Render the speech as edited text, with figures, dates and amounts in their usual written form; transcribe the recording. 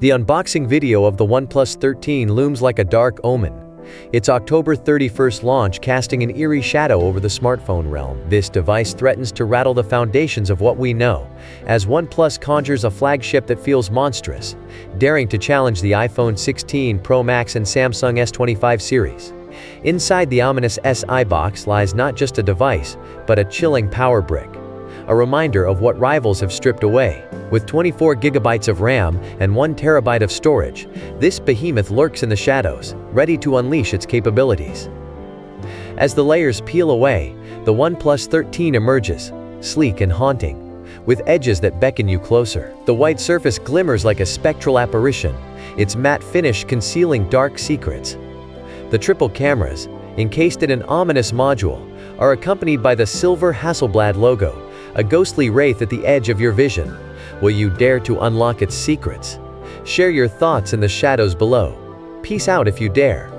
The unboxing video of the OnePlus 13 looms like a dark omen. Its October 31st launch casting an eerie shadow over the smartphone realm. This device threatens to rattle the foundations of what we know, as OnePlus conjures a flagship that feels monstrous, daring to challenge the iPhone 16 Pro Max and Samsung S25 series. Inside the ominous SI box lies not just a device, but a chilling power brick. A reminder of what rivals have stripped away. With 24 gigabytes of RAM and 1 terabyte of storage, this behemoth lurks in the shadows, ready to unleash its capabilities. As the layers peel away, the OnePlus 13 emerges, sleek and haunting, with edges that beckon you closer. The white surface glimmers like a spectral apparition, its matte finish concealing dark secrets. The triple cameras, encased in an ominous module, are accompanied by the silver Hasselblad logo, a ghostly wraith at the edge of your vision. Will you dare to unlock its secrets? Share your thoughts in the shadows below. Peace out if you dare.